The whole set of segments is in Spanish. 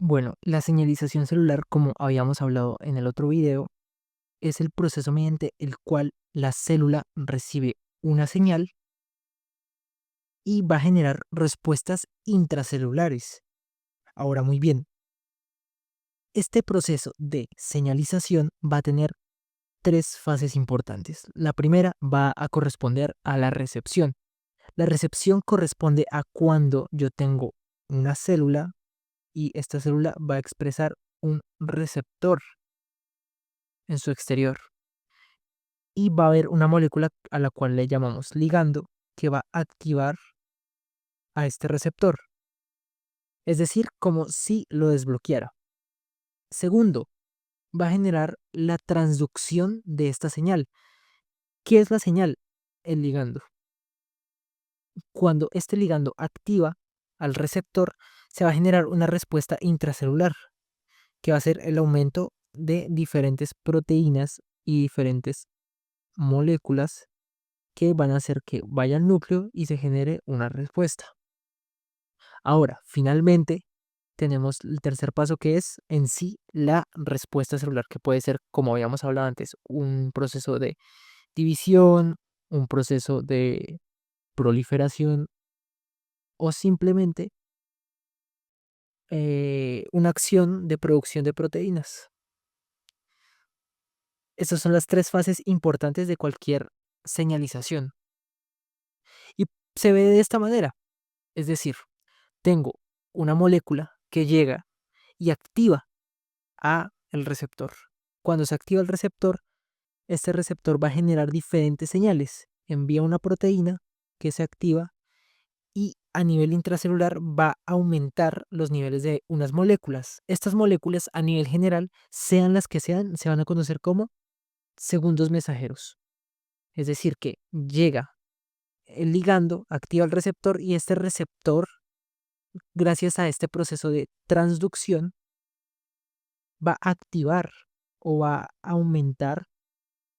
Bueno, la señalización celular, como habíamos hablado en el otro video, es el proceso mediante el cual la célula recibe una señal y va a generar respuestas intracelulares. Ahora, muy bien, este proceso de señalización va a tener tres fases importantes. La primera va a corresponder a la recepción. La recepción corresponde a cuando yo tengo una célula y esta célula va a expresar un receptor en su exterior. Y va a haber una molécula a la cual le llamamos ligando que va a activar a este receptor, es decir, como si lo desbloqueara. Segundo, va a generar la transducción de esta señal. ¿Qué es la señal? El ligando. Cuando este ligando activa al receptor, se va a generar una respuesta intracelular, que va a ser el aumento de diferentes proteínas y diferentes moléculas que van a hacer que vaya al núcleo y se genere una respuesta. Ahora, finalmente, tenemos el tercer paso que es en sí la respuesta celular, que puede ser, como habíamos hablado antes, un proceso de división, un proceso de proliferación o simplemente una acción de producción de proteínas. Estas son las tres fases importantes de cualquier señalización. Y se ve de esta manera, es decir, tengo una molécula que llega y activa a el receptor. Cuando se activa el receptor, este receptor va a generar diferentes señales. Envía una proteína que se activa y a nivel intracelular va a aumentar los niveles de unas moléculas. Estas moléculas a nivel general, sean las que sean, se van a conocer como segundos mensajeros. Es decir, que llega el ligando, activa el receptor y este receptor, gracias a este proceso de transducción, va a activar o va a aumentar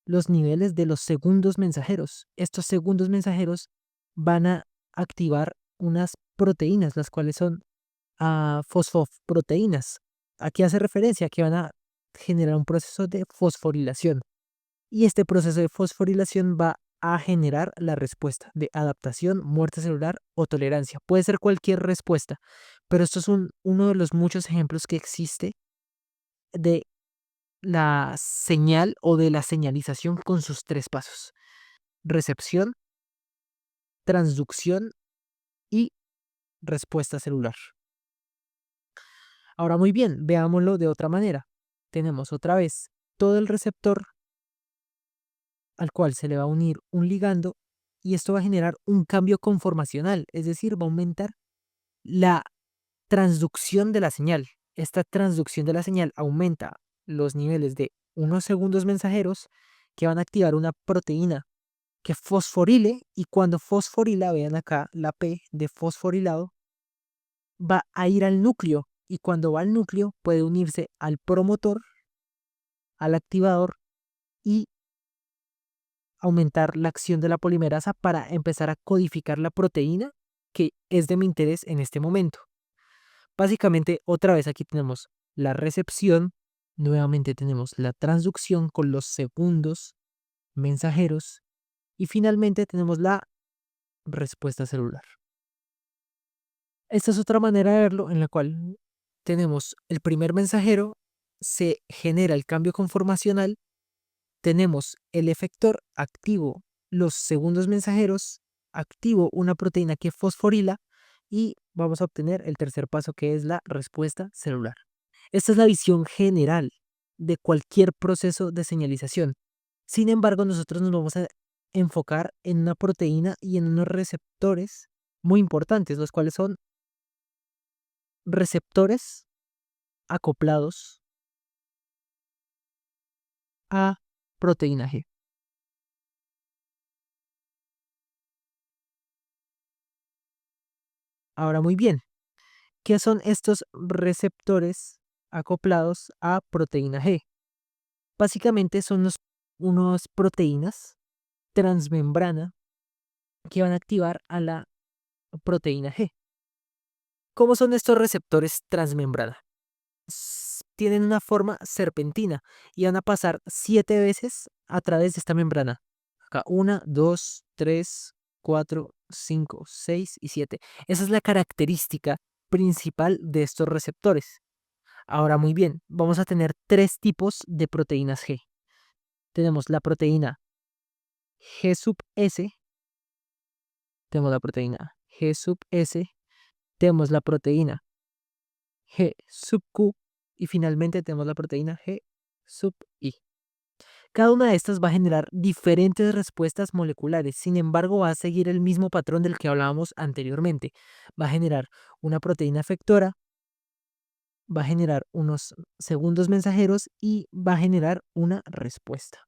los niveles de los segundos mensajeros. Estos segundos mensajeros van a activar unas proteínas, las cuales son fosfoproteínas. Aquí hace referencia a que van a generar un proceso de fosforilación. Y este proceso de fosforilación va a generar la respuesta de adaptación, muerte celular o tolerancia. Puede ser cualquier respuesta, pero esto es uno de los muchos ejemplos que existe de la señal o de la señalización con sus tres pasos: recepción, transducción y respuesta celular. Ahora muy bien, veámoslo de otra manera. Tenemos otra vez todo el receptor al cual se le va a unir un ligando y esto va a generar un cambio conformacional, es decir, va a aumentar la transducción de la señal. Esta transducción de la señal aumenta los niveles de unos segundos mensajeros que van a activar una proteína que fosforile, y cuando fosforila, vean acá la P de fosforilado, va a ir al núcleo y cuando va al núcleo puede unirse al promotor, al activador y aumentar la acción de la polimerasa para empezar a codificar la proteína que es de mi interés en este momento. Básicamente, otra vez aquí tenemos la recepción, nuevamente tenemos la transducción con los segundos mensajeros y finalmente tenemos la respuesta celular. Esta es otra manera de verlo en la cual tenemos el primer mensajero, se genera el cambio conformacional, tenemos el efector activo, los segundos mensajeros, activo una proteína que fosforila y vamos a obtener el tercer paso que es la respuesta celular. Esta es la visión general de cualquier proceso de señalización. Sin embargo, nosotros nos vamos a enfocar en una proteína y en unos receptores muy importantes, los cuales son receptores acoplados a proteína G. Ahora muy bien, ¿qué son estos receptores acoplados a proteína G? Básicamente son unas proteínas transmembrana que van a activar a la proteína G. ¿Cómo son estos receptores transmembrana? tienen una forma serpentina y van a pasar 7 veces a través de esta membrana. Acá, 1, 2, 3, 4, 5, 6 y 7. Esa es la característica principal de estos receptores. Ahora, muy bien, vamos a tener 3 tipos de proteínas G. Tenemos la proteína G sub S, tenemos la proteína G sub S, tenemos la proteína G sub Q y finalmente tenemos la proteína G sub I. Cada una de estas va a generar diferentes respuestas moleculares, sin embargo va a seguir el mismo patrón del que hablábamos anteriormente. Va a generar una proteína efectora, va a generar unos segundos mensajeros y va a generar una respuesta.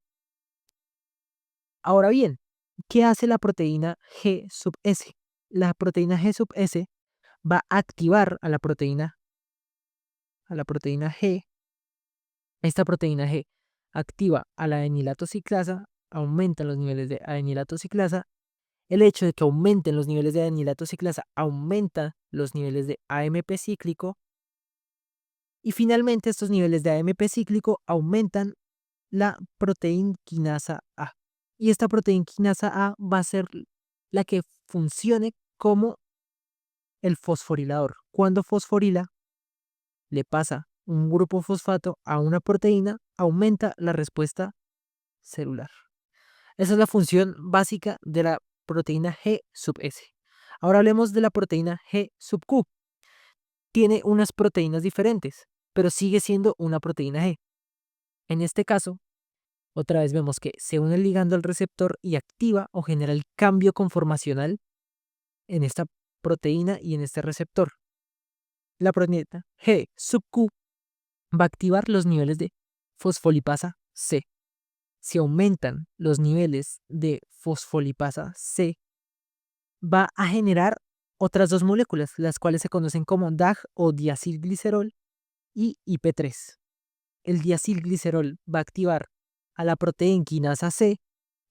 Ahora bien, ¿qué hace la proteína G sub S? La proteína G sub S va a activar a la proteína G. Esta proteína G activa a la enilatociclasa, aumenta los niveles de adenilatociclasa. El hecho de que aumenten los niveles de adenilatociclasa aumenta los niveles de AMP cíclico. Y finalmente estos niveles de AMP cíclico aumentan la proteinquinasa A. Y esta proteinquinasa A va a ser la que funcione como el fosforilador. Cuando fosforila, le pasa un grupo fosfato a una proteína, aumenta la respuesta celular. Esa es la función básica de la proteína G sub S. Ahora hablemos de la proteína G sub Q. Tiene unas proteínas diferentes, pero sigue siendo una proteína G. En este caso, otra vez vemos que se une el ligando al receptor y activa o genera el cambio conformacional en esta proteína y en este receptor. La proteína G sub Q va a activar los niveles de fosfolipasa C. Si aumentan los niveles de fosfolipasa C, va a generar otras dos moléculas, las cuales se conocen como DAG o diacilglicerol y IP3. El diacilglicerol va a activar a la proteinquinasa C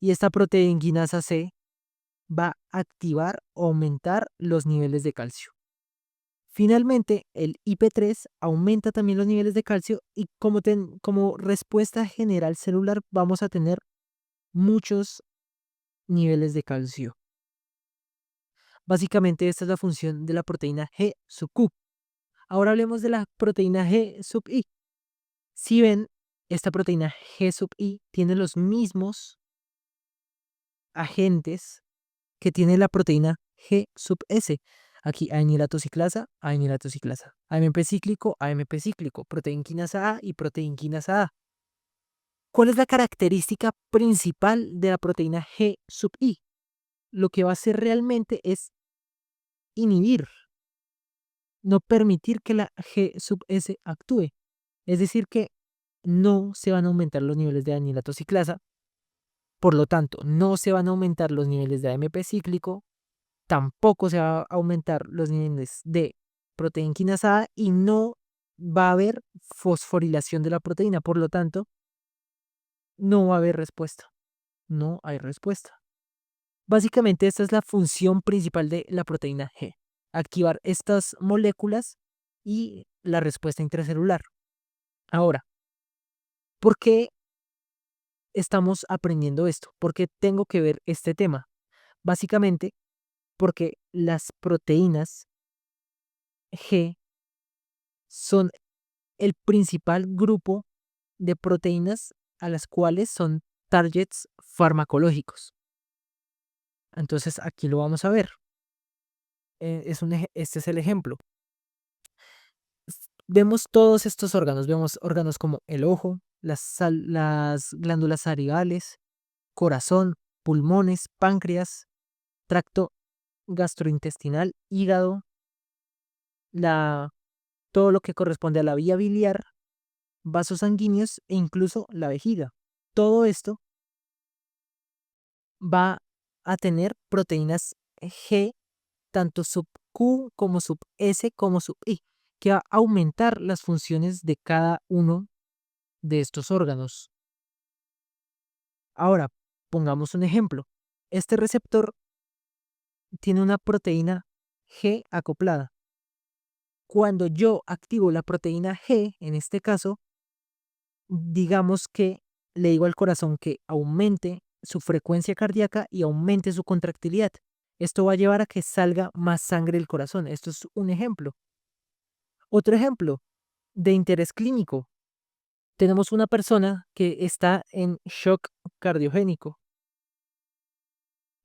y esta proteinquinasa C va a activar o aumentar los niveles de calcio. Finalmente, el IP3 aumenta también los niveles de calcio y como respuesta general celular vamos a tener muchos niveles de calcio. Básicamente esta es la función de la proteína G sub Q. Ahora hablemos de la proteína G sub I. Si ven, esta proteína G sub I tiene los mismos agentes que tiene la proteína G sub S. Aquí adenilatociclasa, adenilatociclasa, AMP cíclico, AMP cíclico, proteinquinasa A y proteinquinasa A. ¿Cuál es la característica principal de la proteína G sub I? Lo que va a hacer realmente es inhibir, no permitir que la G sub S actúe. Es decir, que no se van a aumentar los niveles de adenilatociclasa, por lo tanto, no se van a aumentar los niveles de AMP cíclico, tampoco se va a aumentar los niveles de proteinquinasa A y no va a haber fosforilación de la proteína, por lo tanto, no va a haber respuesta. No hay respuesta. Básicamente, esta es la función principal de la proteína G, activar estas moléculas y la respuesta intracelular. Ahora, ¿por qué estamos aprendiendo esto? ¿Por qué tengo que ver este tema? Básicamente, porque las proteínas G son el principal grupo de proteínas a las cuales son targets farmacológicos. Entonces, aquí lo vamos a ver. Este es el ejemplo. Vemos todos estos órganos. Vemos órganos como el ojo, las glándulas salivales, corazón, pulmones, páncreas, tracto gastrointestinal, hígado, todo lo que corresponde a la vía biliar, vasos sanguíneos e incluso la vejiga. Todo esto va a tener proteínas G, tanto sub Q como sub S como sub I, que va a aumentar las funciones de cada uno de estos órganos. Ahora, pongamos un ejemplo. Este receptor tiene una proteína G acoplada. Cuando yo activo la proteína G, en este caso, digamos que le digo al corazón que aumente su frecuencia cardíaca y aumente su contractilidad. Esto va a llevar a que salga más sangre del corazón. Esto es un ejemplo. Otro ejemplo de interés clínico. Tenemos una persona que está en shock cardiogénico.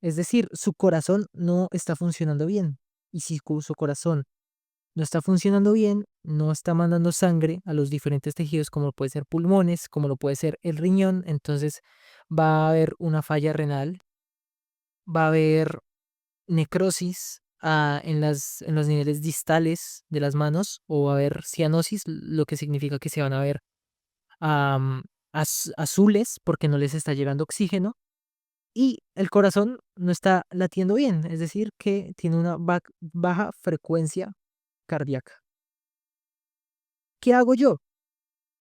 Es decir, su corazón no está funcionando bien. Y si su corazón no está funcionando bien, no está mandando sangre a los diferentes tejidos, como lo puede ser pulmones, como lo puede ser el riñón, entonces va a haber una falla renal, va a haber necrosis en los niveles distales de las manos, o va a haber cianosis, lo que significa que se van a ver azules porque no les está llegando oxígeno, y el corazón no está latiendo bien, es decir, que tiene una baja frecuencia cardíaca. ¿Qué hago yo?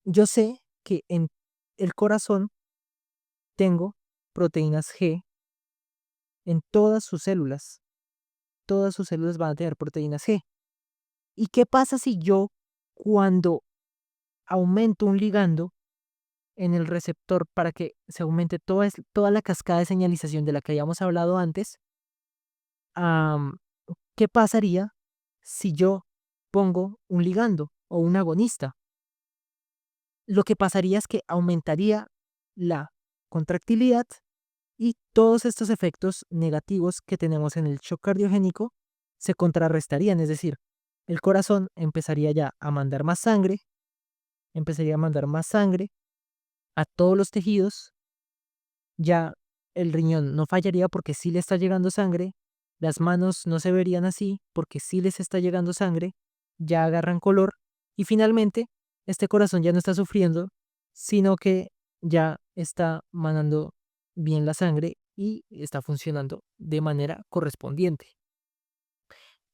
Yo sé que en el corazón tengo proteínas G en todas sus células. Todas sus células van a tener proteínas G. ¿Y qué pasa si yo, cuando aumento un ligando en el receptor para que se aumente toda la cascada de señalización de la que habíamos hablado antes? am, ¿Qué pasaría si yo pongo un ligando o un agonista? Lo que pasaría es que aumentaría la contractilidad y todos estos efectos negativos que tenemos en el shock cardiogénico se contrarrestarían, es decir, el corazón empezaría ya a mandar más sangre, empezaría a mandar más sangre a todos los tejidos, ya el riñón no fallaría porque sí le está llegando sangre, las manos no se verían así porque sí les está llegando sangre, ya agarran color y finalmente este corazón ya no está sufriendo, sino que ya está mandando bien la sangre y está funcionando de manera correspondiente.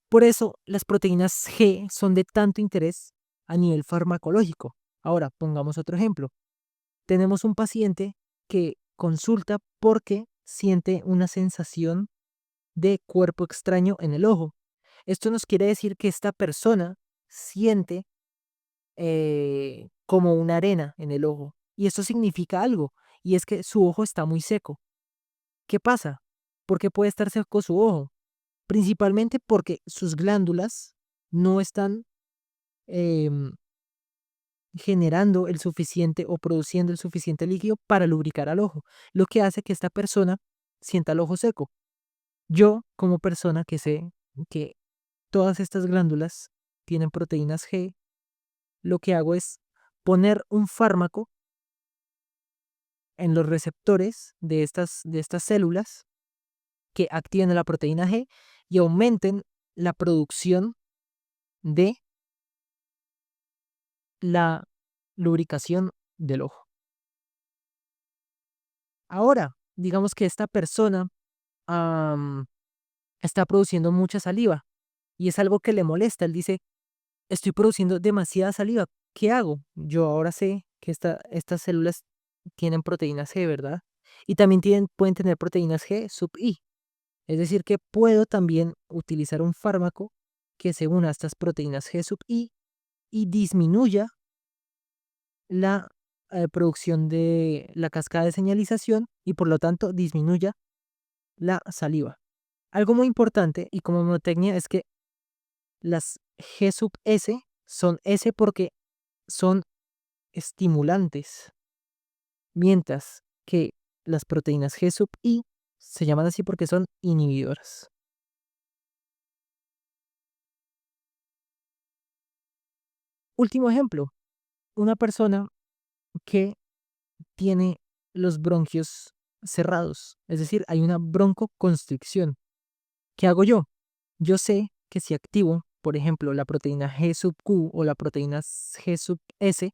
Por eso las proteínas G son de tanto interés a nivel farmacológico. Ahora, pongamos otro ejemplo. Tenemos un paciente que consulta porque siente una sensación de cuerpo extraño en el ojo. Esto nos quiere decir que esta persona siente como una arena en el ojo. Y esto significa algo, y es que su ojo está muy seco. ¿Qué pasa? ¿Por qué puede estar seco su ojo? Principalmente porque sus glándulas no están em, generando el suficiente o produciendo el suficiente líquido para lubricar al ojo, lo que hace que esta persona sienta el ojo seco. Yo, como persona que sé que todas estas glándulas tienen proteínas G, lo que hago es poner un fármaco en los receptores de estas células que activen la proteína G y aumenten la producción de la lubricación del ojo. Ahora, digamos que esta persona am, está produciendo mucha saliva y es algo que le molesta. Él dice, estoy produciendo demasiada saliva. ¿Qué hago? Yo ahora sé que estas células tienen proteínas G, ¿verdad? Y también pueden tener proteínas G sub I. Es decir, que puedo también utilizar un fármaco que se una a estas proteínas G sub I y disminuya la producción de la cascada de señalización y por lo tanto disminuya la saliva. Algo muy importante y como mnemotecnia es que las G sub S son S porque son estimulantes, mientras que las proteínas G sub I se llaman así porque son inhibidoras. Último ejemplo, una persona que tiene los bronquios cerrados, es decir, hay una broncoconstricción. ¿Qué hago yo? Yo sé que si activo, por ejemplo, la proteína G sub Q o la proteína G sub S,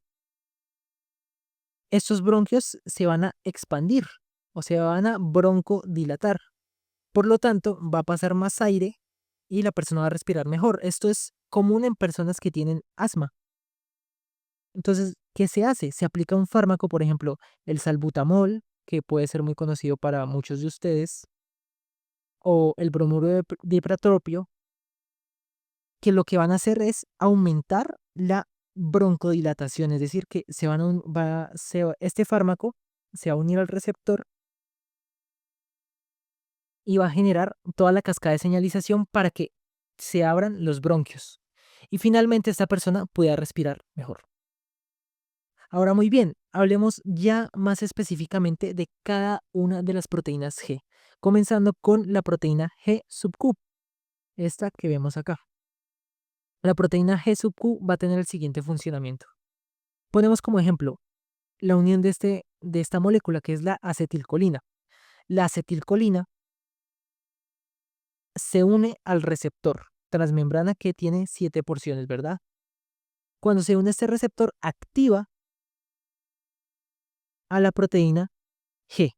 estos bronquios se van a expandir o se van a broncodilatar. Por lo tanto, va a pasar más aire y la persona va a respirar mejor. Esto es común en personas que tienen asma. Entonces, ¿qué se hace? Se aplica un fármaco, por ejemplo, el salbutamol, que puede ser muy conocido para muchos de ustedes, o el bromuro de ipratropio, que lo que van a hacer es aumentar la broncodilatación, es decir, que este fármaco se va a unir al receptor y va a generar toda la cascada de señalización para que se abran los bronquios. Y finalmente esta persona pueda respirar mejor. Ahora muy bien, hablemos ya más específicamente de cada una de las proteínas G, comenzando con la proteína G sub Q, esta que vemos acá. La proteína G sub Q va a tener el siguiente funcionamiento. Ponemos como ejemplo la unión de esta molécula que es la acetilcolina. La acetilcolina se une al receptor transmembrana que tiene 7 porciones, ¿verdad? Cuando se une este receptor, activa a la proteína G.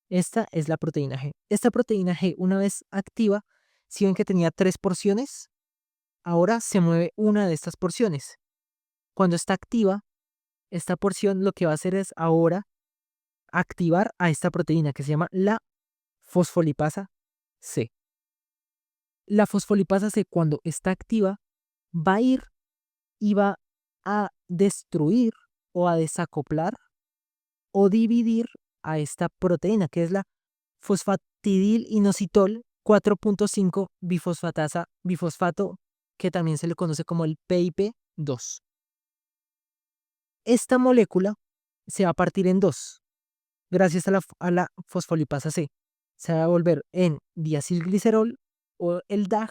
Esta es la proteína G. Esta proteína G, una vez activa, si ven que tenía 3 porciones, ahora se mueve una de estas porciones. Cuando está activa, esta porción lo que va a hacer es ahora activar a esta proteína que se llama la fosfolipasa C. La fosfolipasa C, cuando está activa, va a ir y va a destruir o a desacoplar o dividir a esta proteína, que es la fosfatidilinositol 4.5 bifosfato, que también se le conoce como el PIP2. Esta molécula se va a partir en dos, gracias a la fosfolipasa C. Se va a volver en diacilglicerol o el DAG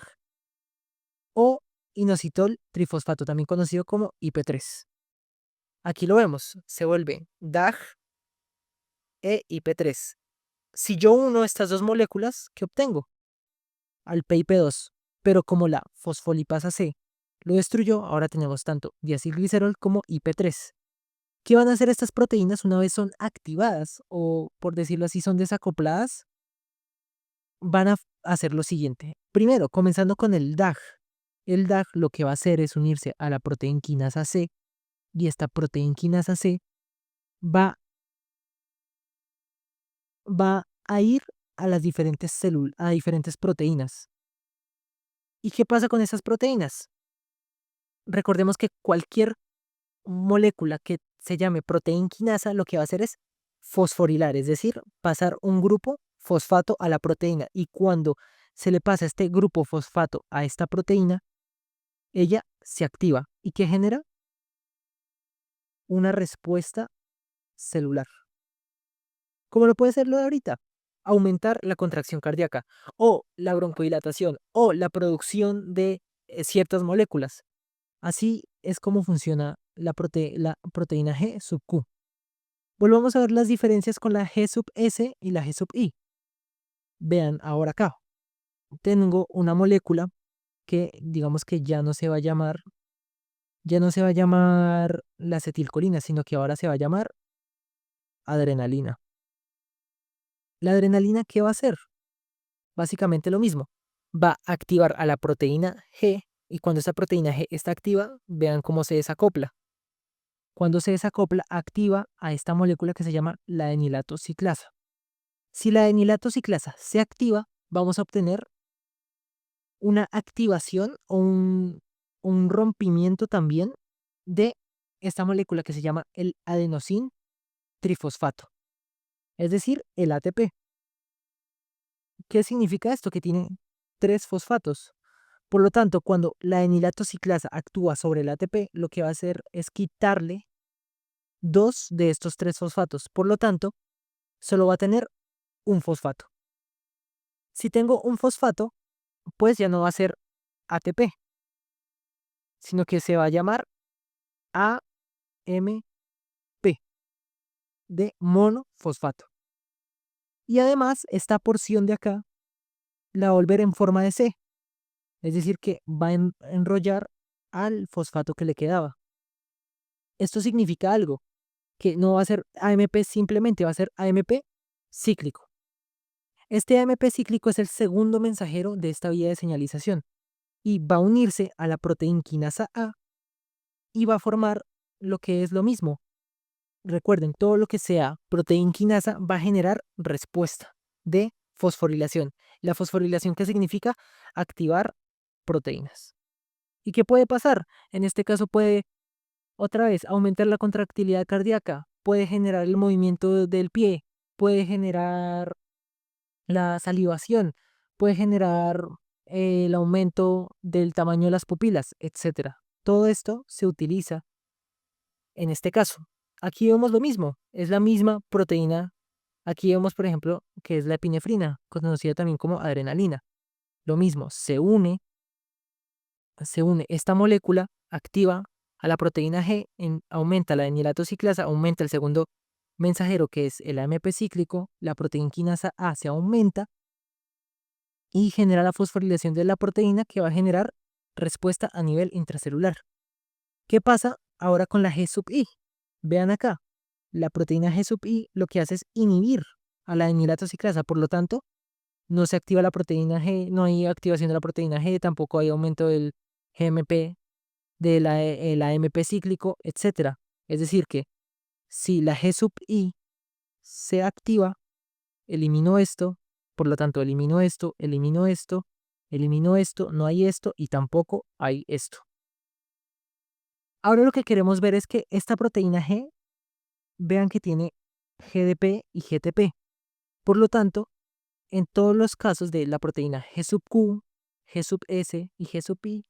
o inositol trifosfato, también conocido como IP3. Aquí lo vemos, se vuelve DAG e IP3. Si yo uno estas dos moléculas, ¿qué obtengo? Al PIP2, pero como la fosfolipasa C lo destruyó, ahora tenemos tanto diacilglicerol como IP3. ¿Qué van a hacer estas proteínas una vez son activadas o, por decirlo así, son desacopladas? Van a hacer lo siguiente. Primero, comenzando con el DAG. El DAG lo que va a hacer es unirse a la proteína quinasa C y esta proteína quinasa C va a ir a las diferentes células, a diferentes proteínas. ¿Y qué pasa con esas proteínas? Recordemos que cualquier molécula que se llame proteína quinasa lo que va a hacer es fosforilar, es decir, pasar un grupo fosfato a la proteína. Y cuando se le pasa este grupo fosfato a esta proteína, ella se activa. ¿Y qué genera? Una respuesta celular. ¿Cómo lo puede ser lo de ahorita? Aumentar la contracción cardíaca o la broncodilatación o la producción de ciertas moléculas. Así es como funciona la proteína G sub Q. Volvamos a ver las diferencias con la G sub S y la G sub I. Vean ahora acá. Tengo una molécula que digamos que ya no se va a llamar la acetilcolina, sino que ahora se va a llamar adrenalina. ¿La adrenalina qué va a hacer? Básicamente lo mismo. Va a activar a la proteína G y cuando esta proteína G está activa, vean cómo se desacopla. Cuando se desacopla, activa a esta molécula que se llama la enilato ciclasa. Si la enilato ciclasa se activa, vamos a obtener una activación o un rompimiento también de esta molécula que se llama el adenosín trifosfato, es decir, el ATP. ¿Qué significa esto? Que tiene 3 fosfatos. Por lo tanto, cuando la enilato ciclasa actúa sobre el ATP, lo que va a hacer es quitarle 2 de estos 3 fosfatos. Por lo tanto, solo va a tener un fosfato. Si tengo un fosfato, pues ya no va a ser ATP, sino que se va a llamar AMP de monofosfato. Y además, esta porción de acá la va a volver en forma de C, es decir, que va a enrollar al fosfato que le quedaba. Esto significa algo, que no va a ser AMP simplemente, va a ser AMP cíclico. Este AMP cíclico es el segundo mensajero de esta vía de señalización y va a unirse a la proteína quinasa A y va a formar lo que es lo mismo. Recuerden, todo lo que sea proteína quinasa va a generar respuesta de fosforilación. La fosforilación, ¿qué significa? Activar proteínas. ¿Y qué puede pasar? En este caso puede, otra vez, aumentar la contractilidad cardíaca, puede generar el movimiento del pie, puede generar la salivación, puede generar el aumento del tamaño de las pupilas, etcétera. Todo esto se utiliza en este caso. Aquí vemos lo mismo, es la misma proteína. Aquí vemos, por ejemplo, que es la epinefrina, conocida también como adrenalina. Lo mismo, se une esta molécula activa a la proteína G, aumenta la enilato ciclasa, aumenta el segundo mensajero que es el AMP cíclico, la proteína quinasa A se aumenta y genera la fosforilación de la proteína que va a generar respuesta a nivel intracelular. ¿Qué pasa ahora con la G sub I? Vean acá, la proteína G sub I lo que hace es inhibir a la enilato ciclasa, por lo tanto, no se activa la proteína G, no hay activación de la proteína G, tampoco hay aumento del GMP, el AMP cíclico, etc. Es decir que si la G sub I se activa, elimino esto, por lo tanto elimino esto, elimino esto, elimino esto, no hay esto y tampoco hay esto. Ahora lo que queremos ver es que esta proteína G, vean que tiene GDP y GTP. Por lo tanto, en todos los casos de la proteína G sub Q, G sub S y G sub I,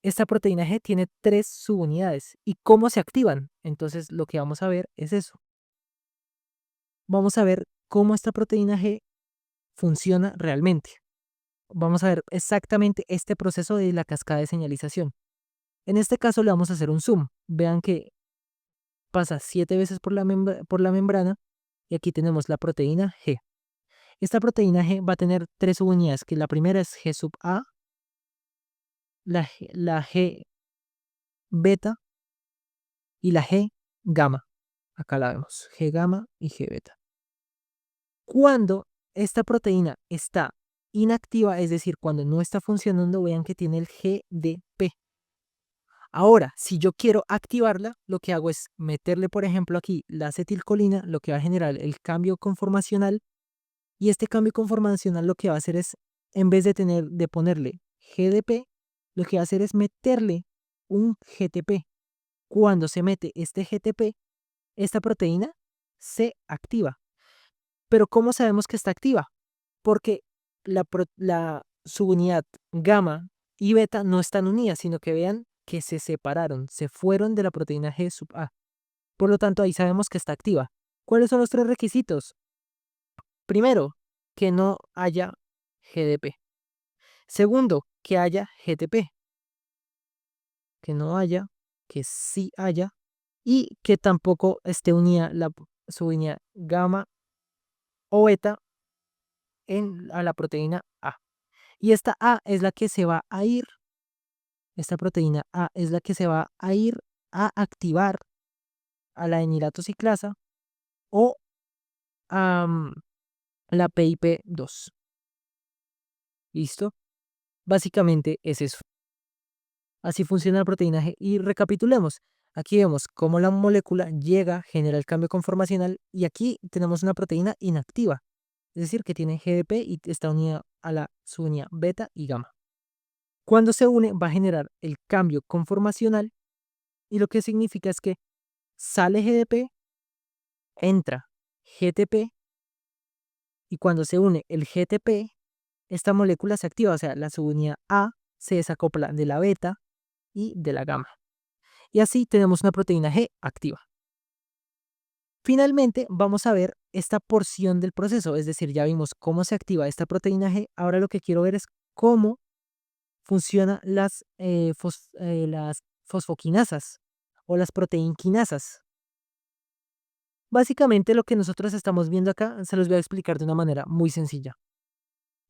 esta proteína G tiene 3 subunidades. ¿Y cómo se activan? Entonces lo que vamos a ver es eso. Vamos a ver cómo esta proteína G funciona realmente. Vamos a ver exactamente este proceso de la cascada de señalización. En este caso le vamos a hacer un zoom. Vean que pasa 7 veces por la membrana y aquí tenemos la proteína G. Esta proteína G va a tener 3 subunidades, que la primera es G sub A, la G beta y la G gamma. Acá la vemos, G gamma y G beta. Cuando esta proteína está inactiva, es decir, cuando no está funcionando, vean que tiene el GDP. Ahora, si yo quiero activarla, lo que hago es meterle, por ejemplo, aquí la acetilcolina, lo que va a generar el cambio conformacional. Y este cambio conformacional lo que va a hacer es, en vez de ponerle GDP, lo que va a hacer es meterle un GTP. Cuando se mete este GTP, esta proteína se activa. Pero ¿cómo sabemos que está activa? Porque la subunidad gamma y beta no están unidas, sino que vean que se separaron, se fueron de la proteína G sub A. Por lo tanto, ahí sabemos que está activa. ¿Cuáles son los 3 requisitos? Primero, que no haya GDP. Segundo, que haya GTP. Que no haya, que sí haya, y que tampoco esté unida la subunidad gamma o beta a la proteína A. Y esta A es la que se va a ir, esta proteína A es la que se va a ir a activar a la enilato ciclasa o a la PIP2. ¿Listo? Básicamente es eso. Así funciona la proteína G. Y recapitulemos. Aquí vemos cómo la molécula llega, genera el cambio conformacional y aquí tenemos una proteína inactiva. Es decir, que tiene GDP y está unida a la subunidad beta y gamma. Cuando se une va a generar el cambio conformacional y lo que significa es que sale GDP, entra GTP y cuando se une el GTP, esta molécula se activa, o sea, la subunidad A se desacopla de la beta y de la gamma. Y así tenemos una proteína G activa. Finalmente, vamos a ver esta porción del proceso, es decir, ya vimos cómo se activa esta proteína G. Ahora lo que quiero ver es cómo funcionan las fosfoquinasas o las proteinquinasas. Básicamente lo que nosotros estamos viendo acá se los voy a explicar de una manera muy sencilla.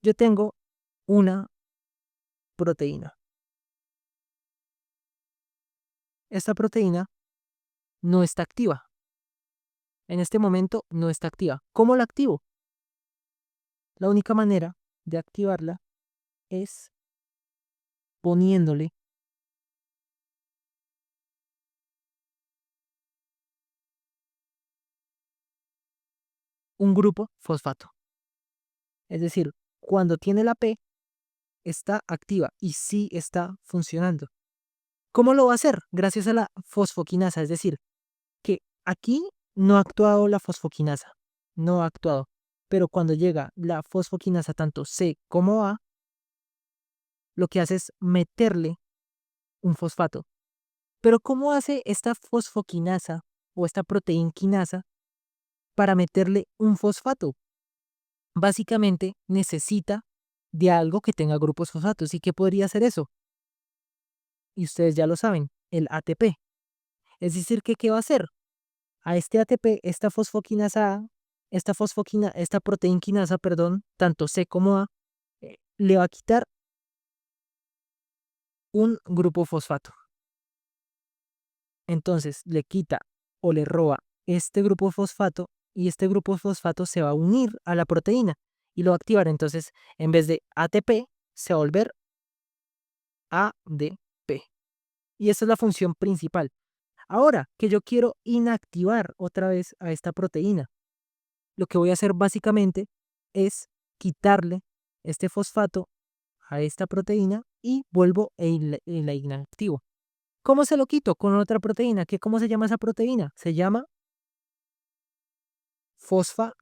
Yo tengo una proteína. Esta proteína no está activa. En este momento no está activa. ¿Cómo la activo? La única manera de activarla es poniéndole un grupo fosfato. Es decir, cuando tiene la P, está activa y sí está funcionando. ¿Cómo lo va a hacer? Gracias a la fosfoquinasa, es decir, que aquí no ha actuado la fosfoquinasa, no ha actuado, pero cuando llega la fosfoquinasa tanto C como A, lo que hace es meterle un fosfato. Pero ¿cómo hace esta fosfoquinasa o esta proteinquinasa para meterle un fosfato? Básicamente necesita de algo que tenga grupos fosfatos. ¿Y qué podría ser eso? Y ustedes ya lo saben, el ATP. Es decir, que ¿qué va a hacer? A este ATP, esta fosfoquinasa A, esta proteinquinasa, perdón, tanto C como A, le va a quitar un grupo fosfato. Entonces le quita o le roba este grupo fosfato y este grupo fosfato se va a unir a la proteína y lo va a activar. Entonces, en vez de ATP, se va a volver ADP. Y esa es la función principal. Ahora que yo quiero inactivar otra vez a esta proteína, lo que voy a hacer básicamente es quitarle este fosfato a esta proteína y vuelvo la inactivo. ¿Cómo se lo quito? Con otra proteína. ¿Cómo se llama esa proteína? Se llama fosfatasa.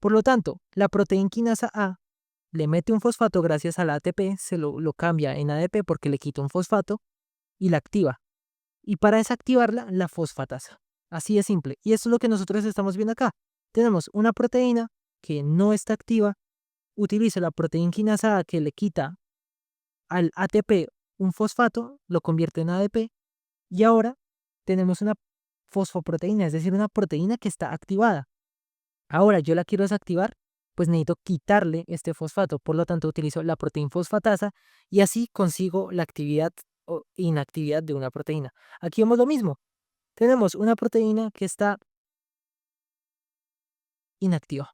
Por lo tanto, la proteinquinasa A le mete un fosfato gracias al ATP, lo cambia en ADP porque le quita un fosfato y la activa. Y para desactivarla, la fosfatasa. Así de simple. Y eso es lo que nosotros estamos viendo acá. Tenemos una proteína que no está activa, utiliza la proteinquinasa A que le quita al ATP un fosfato, lo convierte en ADP y ahora tenemos una fosfoproteína, es decir, una proteína que está activada. Ahora yo la quiero desactivar, pues necesito quitarle este fosfato, por lo tanto utilizo la proteína fosfatasa y así consigo la actividad o inactividad de una proteína. Aquí vemos lo mismo, tenemos una proteína que está inactiva.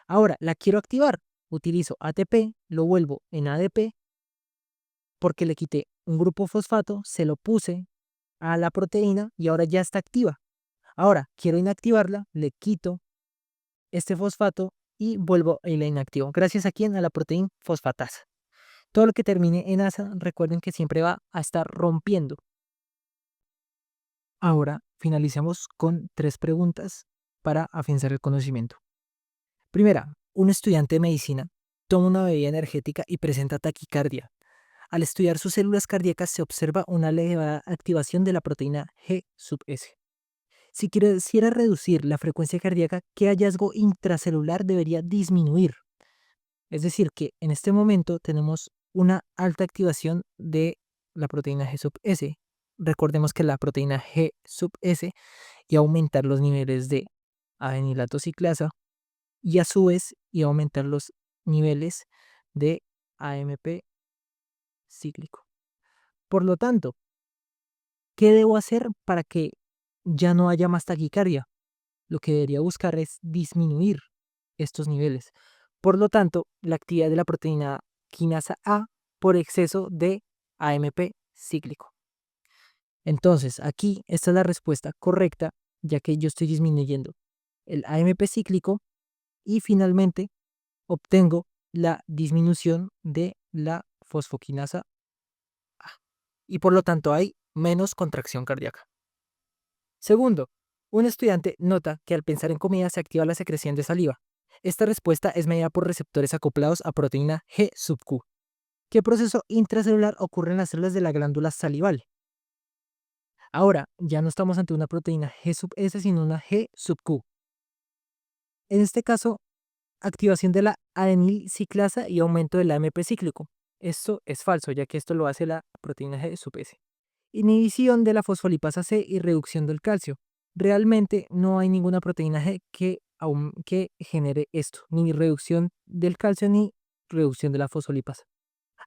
Ahora la quiero activar, utilizo ATP, lo vuelvo en ADP porque le quité un grupo fosfato, se lo puse a la proteína y ahora ya está activa. Ahora quiero inactivarla, le quito este fosfato y vuelvo y la inactivo. Gracias a quién? A la proteína fosfatasa. Todo lo que termine en asa, recuerden que siempre va a estar rompiendo. Ahora finalicemos con 3 preguntas para afianzar el conocimiento. Primera, un estudiante de medicina toma una bebida energética y presenta taquicardia. Al estudiar sus células cardíacas se observa una elevada activación de la proteína G sub S. Si quisiera reducir la frecuencia cardíaca, ¿qué hallazgo intracelular debería disminuir? Es decir, que en este momento tenemos una alta activación de la proteína G sub S. Recordemos que la proteína G sub S iba a aumentar los niveles de adenilato ciclasa y a su vez iba a aumentar los niveles de AMP cíclico. Por lo tanto, ¿qué debo hacer para que ya no haya más taquicardia? Lo que debería buscar es disminuir estos niveles. Por lo tanto, la actividad de la proteína quinasa A por exceso de AMP cíclico. Entonces, aquí esta es la respuesta correcta, ya que yo estoy disminuyendo el AMP cíclico y finalmente obtengo la disminución de la fosfoquinasa A. Y por lo tanto hay menos contracción cardíaca. Segundo, un estudiante nota que al pensar en comida se activa la secreción de saliva. Esta respuesta es medida por receptores acoplados a proteína G sub Q. ¿Qué proceso intracelular ocurre en las células de la glándula salival? Ahora, ya no estamos ante una proteína G sub S, sino una G sub Q. En este caso, activación de la adenilciclasa y aumento del AMP cíclico. Esto es falso, ya que esto lo hace la proteína G sub S. Inhibición de la fosfolipasa C y reducción del calcio. Realmente no hay ninguna proteína G que genere esto, ni reducción del calcio ni reducción de la fosfolipasa.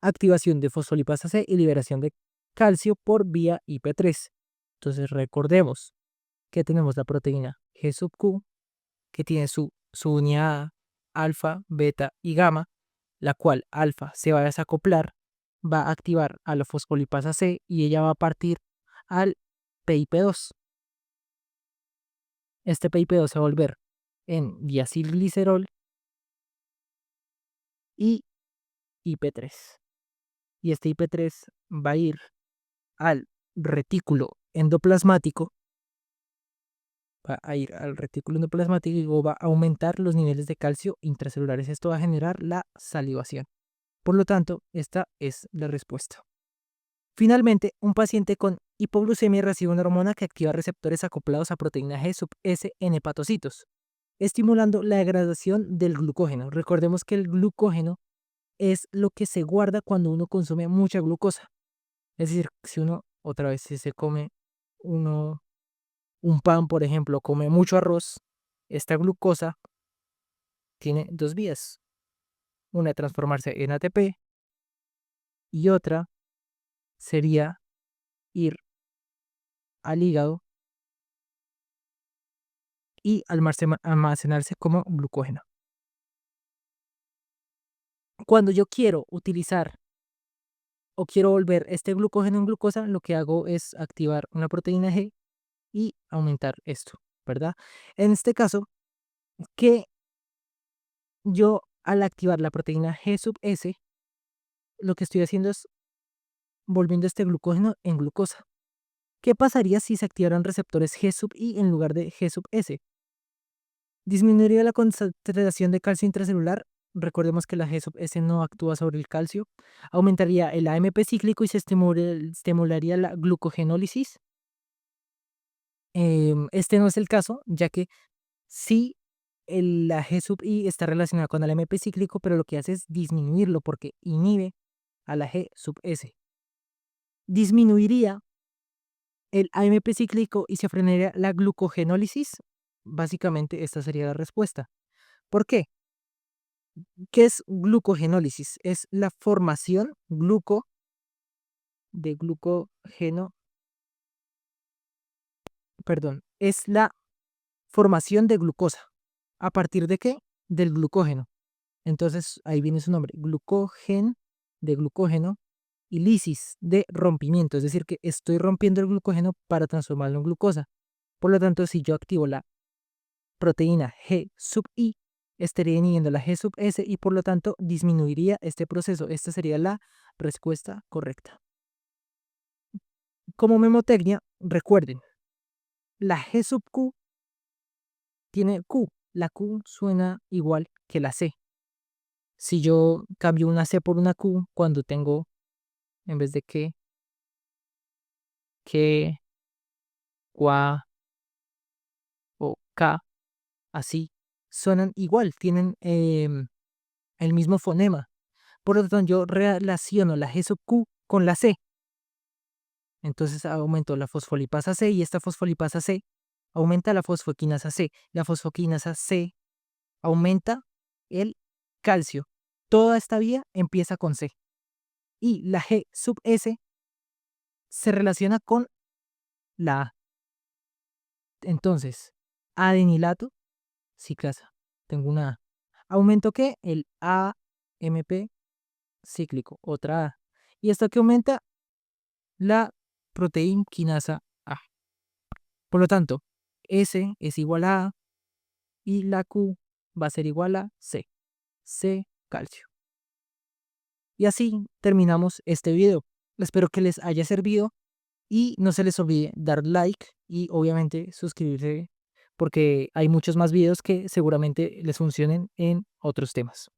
Activación de fosfolipasa C y liberación de calcio por vía IP3. Entonces recordemos que tenemos la proteína G sub Q, que tiene su unidad alfa, beta y gamma, la cual alfa se va a desacoplar, va a activar a la fosfolipasa C y ella va a partir al PIP2. Este PIP2 se va a volver en diacilglicerol y IP3. Y este IP3 va a ir al retículo endoplasmático, y luego va a aumentar los niveles de calcio intracelulares. Esto va a generar la salivación. Por lo tanto, esta es la respuesta. Finalmente, un paciente con hipoglucemia recibe una hormona que activa receptores acoplados a proteína G sub S en hepatocitos, estimulando la degradación del glucógeno. Recordemos que el glucógeno es lo que se guarda cuando uno consume mucha glucosa. Es decir, si uno, otra vez, si se come uno un pan, por ejemplo, come mucho arroz, esta glucosa tiene dos vías. Una transformarse en ATP y otra sería ir al hígado y almacenarse como glucógeno. Cuando yo quiero utilizar o quiero volver este glucógeno en glucosa, lo que hago es activar una proteína G y aumentar esto, ¿verdad? En este caso, que yo al activar la proteína G sub S, lo que estoy haciendo es volviendo este glucógeno en glucosa. ¿Qué pasaría si se activaran receptores G sub I en lugar de G sub S? Disminuiría la concentración de calcio intracelular. Recordemos que la G sub S no actúa sobre el calcio. Aumentaría el AMP cíclico y se estimularía la glucogenólisis. Este no es el caso, ya que sí, la G sub I está relacionada con el AMP cíclico, pero lo que hace es disminuirlo porque inhibe a la G sub S. Disminuiría el AMP cíclico y se frenaría la glucogenólisis. Básicamente esta sería la respuesta. ¿Por qué? ¿Qué es glucogenólisis? Es la formación de glucógeno, perdón, es la formación de glucosa. ¿A partir de qué? Del glucógeno. Entonces ahí viene su nombre, de glucógeno y lisis de rompimiento, es decir, que estoy rompiendo el glucógeno para transformarlo en glucosa. Por lo tanto, si yo activo la proteína G sub I, estaría inhibiendo la G sub S y por lo tanto disminuiría este proceso. Esta sería la respuesta correcta. Como memotecnia, recuerden, la G sub Q tiene Q. La Q suena igual que la C. Si yo cambio una C por una Q cuando tengo, en vez de que, gua o K, así, suenan igual, tienen el mismo fonema. Por lo tanto, yo relaciono la G sub Q con la C. Entonces aumento la fosfolipasa C y esta fosfolipasa C aumenta la fosfoquinasa C. La fosfoquinasa C aumenta el calcio. Toda esta vía empieza con C. Y la G sub S se relaciona con la A. Entonces, adenilato, ciclasa. Tengo una A. ¿Aumento qué? El AMP cíclico, otra A. ¿Y esto que aumenta? La proteína quinasa A. Por lo tanto, S es igual a y la Q va a ser igual a C. C, calcio. Y así terminamos este video. Espero que les haya servido y no se les olvide dar like y obviamente suscribirse porque hay muchos más videos que seguramente les funcionen en otros temas.